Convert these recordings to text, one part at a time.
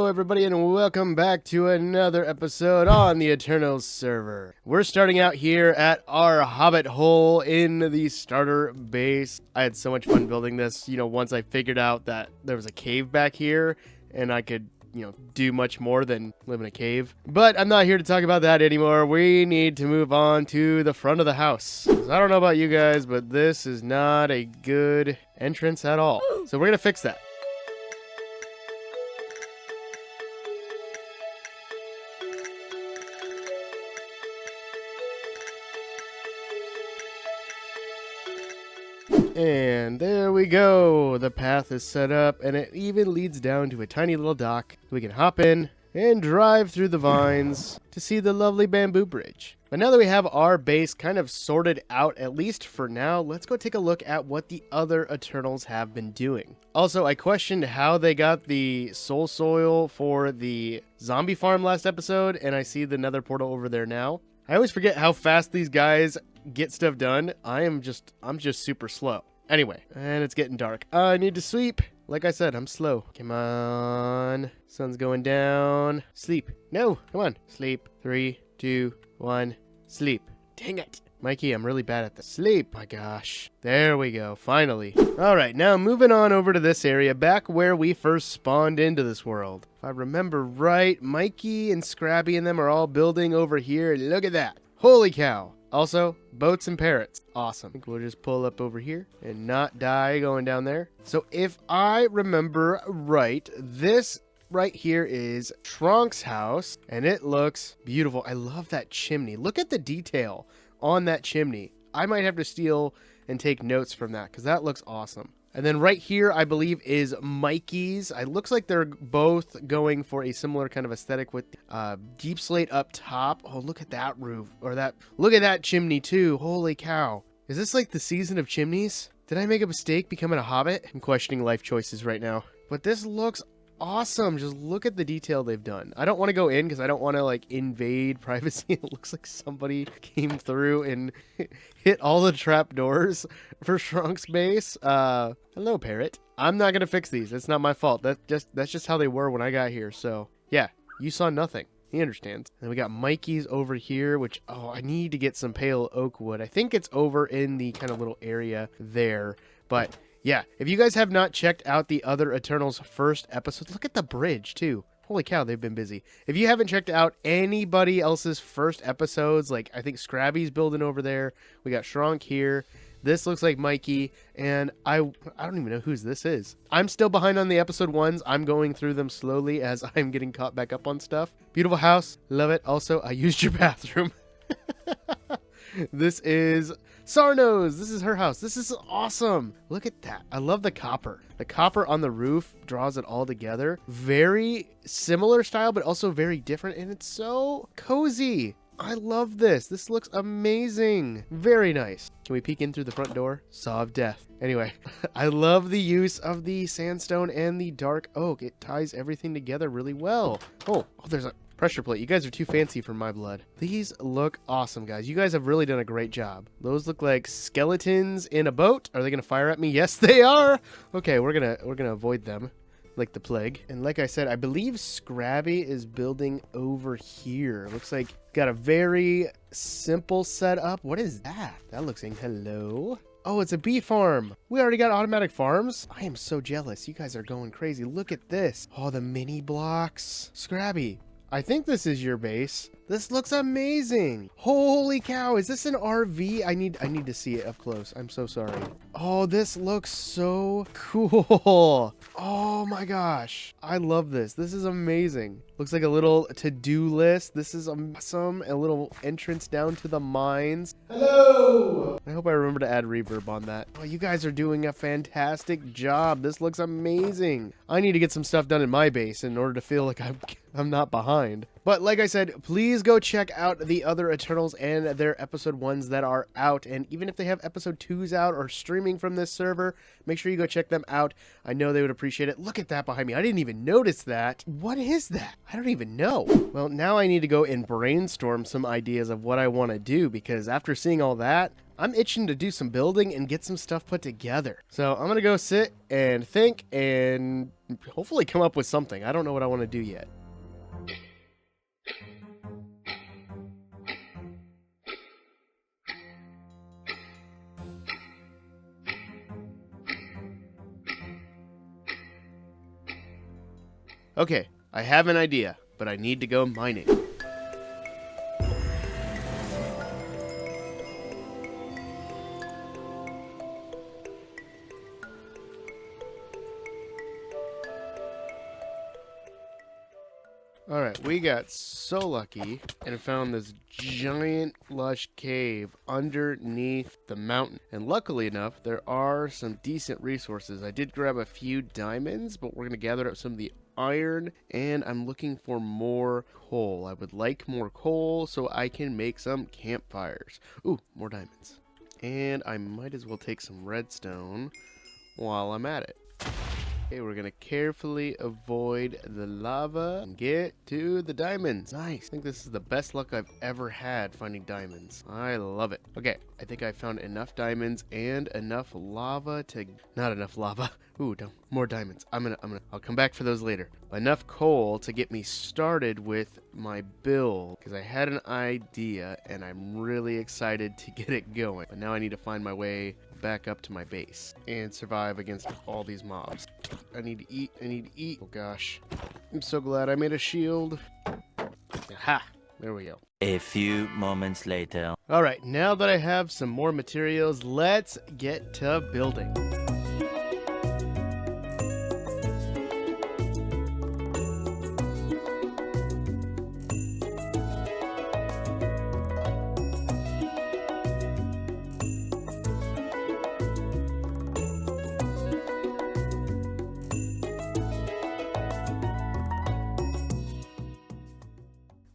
everybody, and welcome back to another episode on the Eternals server. We're starting out here at our hobbit hole in the starter base. I had so much fun building this, once I figured out that there was a cave back here, and I could, do much more than live in a cave. But I'm not here to talk about that anymore. We need to move on to the front of the house. 'Cause I don't know about you guys, but this is not a good entrance at all. So we're going to fix that. And there we go. The path is set up, and it even leads down to a tiny little dock. We can hop in and drive through the vines to see the lovely bamboo bridge. But now that we have our base kind of sorted out, at least for now, let's go take a look at what the other Eternals have been doing. Also, I questioned how they got the soul soil for the zombie farm last episode, and I see the nether portal over there now. I always forget how fast these guys get stuff done. I'm just super slow. Anyway, and it's getting dark. I need to sleep. Like I said, I'm slow. Come on. Sun's going down. Sleep. No, come on. Sleep. 3, 2, 1. Sleep. Dang it. Mikey, I'm really bad at this. Sleep. My gosh. There we go. Finally. All right, now moving on over to this area, back where we first spawned into this world. If I remember right, Mikey and Scrabby and them are all building over here. Look at that. Holy cow. Also, boats and parrots. Awesome. I think we'll just pull up over here and not die going down there. So if I remember right, this right here is Tronk's house, and it looks beautiful. I love that chimney. Look at the detail on that chimney. I might have to steal and take notes from that because that looks awesome. And then right here, I believe, is Mikey's. It looks like they're both going for a similar kind of aesthetic with deep slate up top. Oh, look at that roof. Look at that chimney, too. Holy cow. Is this like the season of chimneys? Did I make a mistake becoming a hobbit? I'm questioning life choices right now. But this looks awesome. Just look at the detail they've done. I don't want to go in because I don't want to invade privacy. It looks like somebody came through and hit all the trap doors for Shrunk's base. Hello, parrot. I'm not gonna fix these. It's not my fault. That's just how they were when I got here. So yeah, you saw nothing. He understands. And we got Mikey's over here, which, I need to get some pale oak wood. I think it's over in the kind of little area there, but yeah, if you guys have not checked out the other Eternals first episode, look at the bridge too. Holy cow, they've been busy. If you haven't checked out anybody else's first episodes, like I think Scrabby's building over there. We got Shrunk here. This looks like Mikey, and I don't even know whose this is. I'm still behind on the episode ones. I'm going through them slowly as I'm getting caught back up on stuff. Beautiful house. Love it. Also, I used your bathroom. This is Sarno's. This is her house. This is awesome. Look at that. I love the copper. The copper on the roof draws it all together. Very similar style, but also very different, and it's so cozy. I love this. This looks amazing. Very nice. Can we peek in through the front door? Saw of death. Anyway, I love the use of the sandstone and the dark oak. It ties everything together really well. Oh, there's a pressure plate. You guys are too fancy for my blood. These look awesome, guys. You guys have really done a great job. Those look like skeletons in a boat. Are they gonna fire at me? Yes, they are. Okay, we're gonna avoid them like the plague. And like I said, I believe Scrabby is building over here. Looks like got a very simple setup. What is that? That looks hello. Oh, it's a bee farm. We already got automatic farms. I am so jealous. You guys are going crazy. Look at this. Oh, the mini blocks. Scrabby, I think this is your base. This looks amazing. Holy cow, is this an RV? I need to see it up close. I'm so sorry. Oh, this looks so cool. Oh my gosh. I love this. This is amazing. Looks like a little to-do list. This is awesome. A little entrance down to the mines. Hello. I hope I remember to add reverb on that. Oh, you guys are doing a fantastic job. This looks amazing. I need to get some stuff done in my base in order to feel like I'm not behind. But like I said, please go check out the other Eternals and their episode 1s that are out. And even if they have episode 2s out or streaming from this server, make sure you go check them out. I know they would appreciate it. Look at that behind me. I didn't even notice that. What is that? I don't even know. Well, now I need to go and brainstorm some ideas of what I want to do, because after seeing all that, I'm itching to do some building and get some stuff put together. So I'm going to go sit and think and hopefully come up with something. I don't know what I want to do yet. Okay, I have an idea, but I need to go mining. Alright, we got so lucky and found this giant lush cave underneath the mountain. And luckily enough, there are some decent resources. I did grab a few diamonds, but we're going to gather up some of the iron, and I'm looking for more coal. I would like more coal so I can make some campfires. Ooh, more diamonds. And I might as well take some redstone while I'm at it. Okay, we're gonna carefully avoid the lava and get to the diamonds. Nice. I think this is the best luck I've ever had finding diamonds. I love it. Okay, I think I found enough diamonds and enough lava to... Not enough lava. Ooh, no, more diamonds. I'll come back for those later. Enough coal to get me started with my build, because I had an idea and I'm really excited to get it going. But now I need to find my way back up to my base and survive against all these mobs. I need to eat. Oh gosh. I'm so glad I made a shield. Aha! There we go. A few moments later. Alright, now that I have some more materials, let's get to building.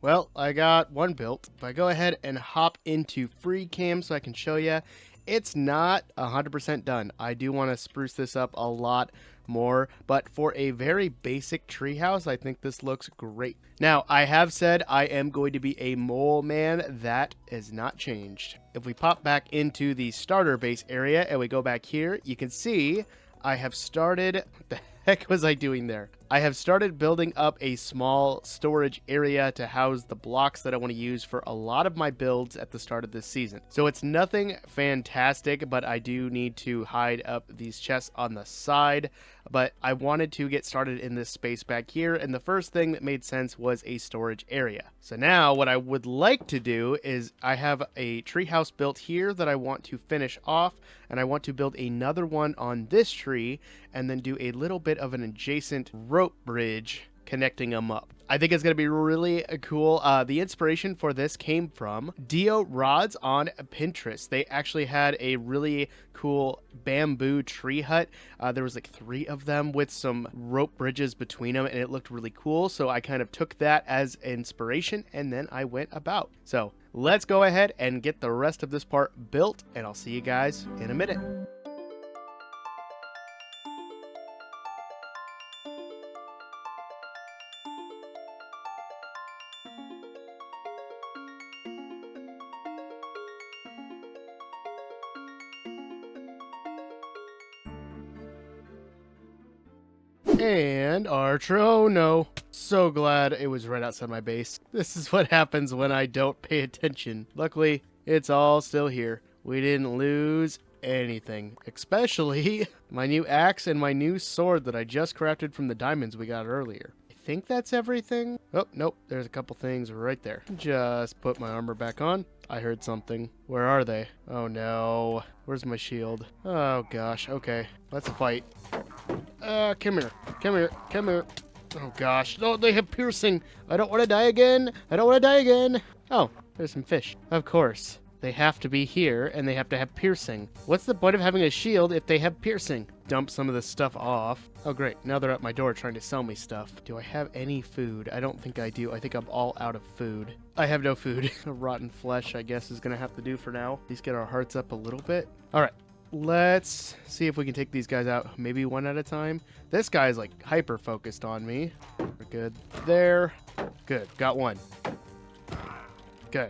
Well, I got one built. If I go ahead and hop into free cam so I can show you, it's not 100% done. I do want to spruce this up a lot more, but for a very basic treehouse, I think this looks great. Now, I have said I am going to be a mole man. That has not changed. If we pop back into the starter base area and we go back here, you can see I have started... What the heck was I doing there? I have started building up a small storage area to house the blocks that I want to use for a lot of my builds at the start of this season. So it's nothing fantastic, but I do need to hide up these chests on the side. But I wanted to get started in this space back here, and the first thing that made sense was a storage area. So now what I would like to do is I have a treehouse built here that I want to finish off, and I want to build another one on this tree and then do a little bit of an adjacent rope bridge connecting them up. I think it's going to be really cool. The inspiration for this came from Dio Rods on Pinterest. They actually had a really cool bamboo tree hut. There was like 3 of them with some rope bridges between them, and it looked really cool. So I kind of took that as inspiration, and then I went about. So let's go ahead and get the rest of this part built, and I'll see you guys in a minute. And Archer, oh no. So glad it was right outside my base. This is what happens when I don't pay attention. Luckily, it's all still here. We didn't lose anything. Especially my new axe and my new sword that I just crafted from the diamonds we got earlier. I think that's everything. Oh, nope. There's a couple things right there. Just put my armor back on. I heard something. Where are they? Oh no. Where's my shield? Oh gosh. Okay. Let's fight. Come here. Come here. Come here. Oh gosh. No, they have piercing. I don't want to die again. I don't want to die again. Oh, there's some fish. Of course. They have to be here, and they have to have piercing. What's the point of having a shield if they have piercing? Dump some of this stuff off. Oh, great. Now they're at my door trying to sell me stuff. Do I have any food? I don't think I do. I think I'm all out of food. I have no food. Rotten flesh, I guess, is going to have to do for now. At least get our hearts up a little bit. All right. Let's see if we can take these guys out, maybe one at a time. This guy's like hyper focused on me. We're good there. Good. Got one. Okay.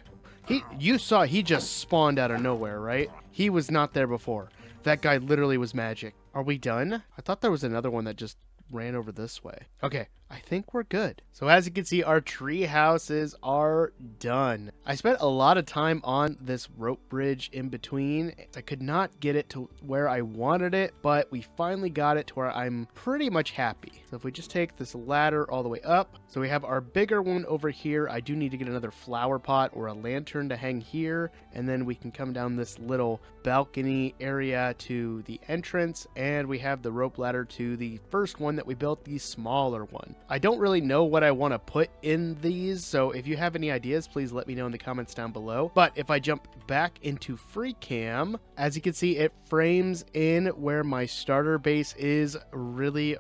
You saw he just spawned out of nowhere, right? He was not there before. That guy literally was magic. Are we done? I thought there was another one that just ran over this way. Okay, I think we're good. So as you can see, our tree houses are done. I spent a lot of time on this rope bridge in between. I could not get it to where I wanted it, but we finally got it to where I'm pretty much happy. So if we just take this ladder all the way up, so we have our bigger one over here. I do need to get another flower pot or a lantern to hang here, and then we can come down this little balcony area to the entrance, and we have the rope ladder to the first one that we built, the smaller one. I don't really know what I want to put in these, so if you have any ideas, please let me know in the comments down below. But if I jump back into free cam, as you can see, it frames in where my starter base is really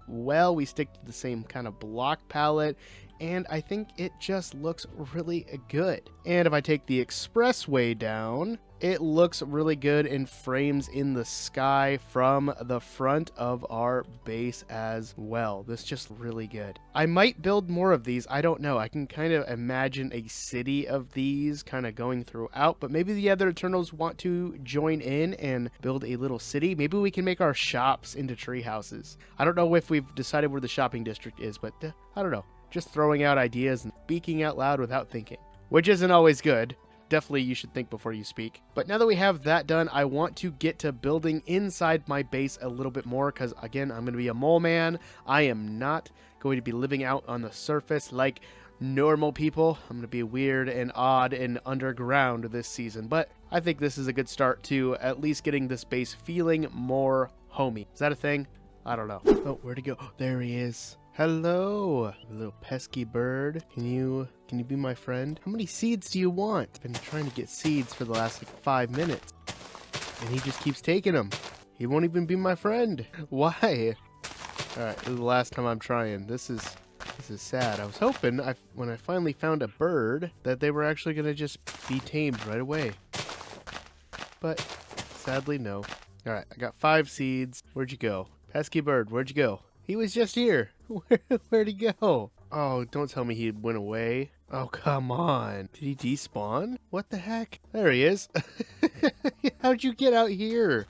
well. We stick to the same kind of block palette, and I think it just looks really good. And if I take the expressway down, it looks really good and frames in the sky from the front of our base as well. This is just really good. I might build more of these. I don't know. I can kind of imagine a city of these kind of going throughout, but maybe the other Eternals want to join in and build a little city. Maybe we can make our shops into tree houses. I don't know if we've decided where the shopping district is, but I don't know. Just throwing out ideas and speaking out loud without thinking, which isn't always good. Definitely you should think before you speak. But now that we have that done, I want to get to building inside my base a little bit more because, again, I'm going to be a mole man. I am not going to be living out on the surface like normal people. I'm going to be weird and odd and underground this season. But I think this is a good start to at least getting this base feeling more homey. Is that a thing? I don't know. Oh, where'd he go? Oh, there he is. Hello, little pesky bird. Can you be my friend? How many seeds do you want? I've been trying to get seeds for the last like 5 minutes, and he just keeps taking them. He won't even be my friend. Why? All right, this is the last time I'm trying. This is sad. I was hoping when I finally found a bird that they were actually gonna just be tamed right away, but sadly no. All right, I got 5 seeds. Where'd you go, pesky bird? Where'd you go? He was just here. Where'd he go? Oh, don't tell me he went away. Oh, come on. Did he despawn? What the heck? There he is. How'd you get out here?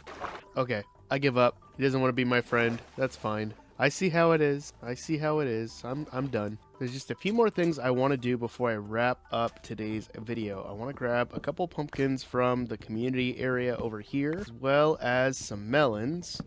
Okay, I give up. He doesn't want to be my friend. That's fine. I see how it is. I see how it is. I'm done. There's just a few more things I want to do before I wrap up today's video. I want to grab a couple pumpkins from the community area over here, as well as some melons.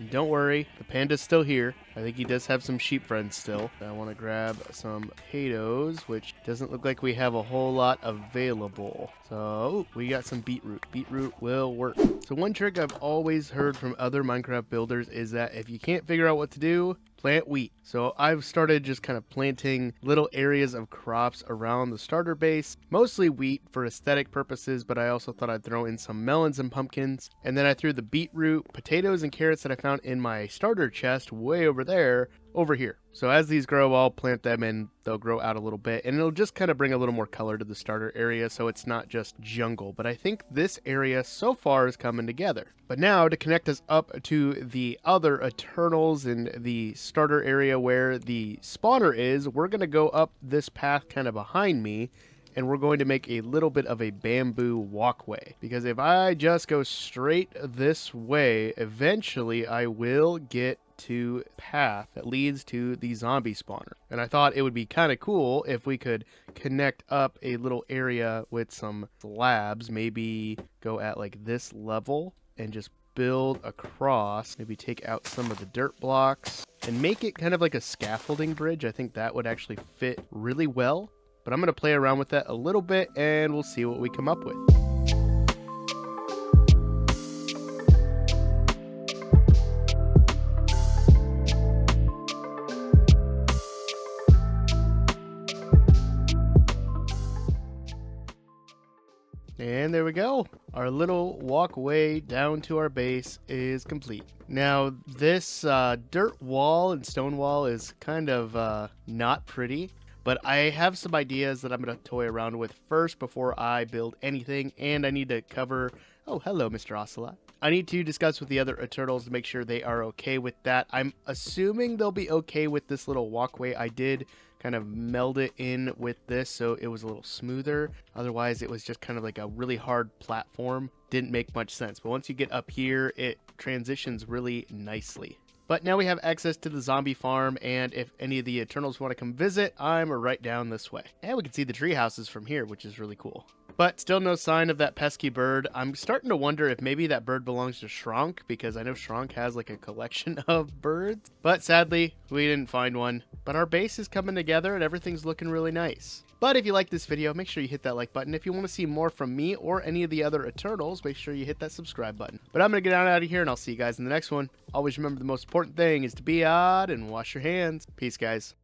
Don't worry, the panda's still here. I think he does have some sheep friends still. I want to grab some potatoes, which doesn't look like we have a whole lot available. So we got some beetroot. Beetroot will work. So one trick I've always heard from other Minecraft builders is that if you can't figure out what to do, plant wheat. So I've started just kind of planting little areas of crops around the starter base, mostly wheat for aesthetic purposes, but I also thought I'd throw in some melons and pumpkins. And then I threw the beetroot, potatoes, and carrots that I found in my starter chest way over there over here. So as these grow, I'll plant them and they'll grow out a little bit, and it'll just kind of bring a little more color to the starter area so it's not just jungle. But I think this area so far is coming together. But now to connect us up to the other Eternals in the starter area where the spawner is, we're going to go up this path kind of behind me, and we're going to make a little bit of a bamboo walkway. Because if I just go straight this way, eventually I will get to path that leads to the zombie spawner. And I thought it would be kind of cool if we could connect up a little area with some slabs, maybe go at like this level and just build across, maybe take out some of the dirt blocks and make it kind of like a scaffolding bridge. I think that would actually fit really well. But I'm going to play around with that a little bit and we'll see what we come up with. And there we go. Our little walkway down to our base is complete. Now, this dirt wall and stone wall is kind of not pretty, but I have some ideas that I'm going to toy around with first before I build anything, and I need to cover... Oh, hello, Mr. Ocelot. I need to discuss with the other Eternals to make sure they are okay with that. I'm assuming they'll be okay with this little walkway. I did kind of meld it in with this so it was a little smoother. Otherwise, it was just kind of like a really hard platform. Didn't make much sense. But once you get up here, it transitions really nicely. But now we have access to the zombie farm, and if any of the Eternals want to come visit, I'm right down this way. And we can see the tree houses from here, which is really cool. But still no sign of that pesky bird. I'm starting to wonder if maybe that bird belongs to Shrunk, because I know Shrunk has like a collection of birds. But sadly, we didn't find one. But our base is coming together and everything's looking really nice. But if you like this video, make sure you hit that like button. If you want to see more from me or any of the other Eternals, make sure you hit that subscribe button. But I'm going to get out of here and I'll see you guys in the next one. Always remember the most important thing is to be odd and wash your hands. Peace, guys.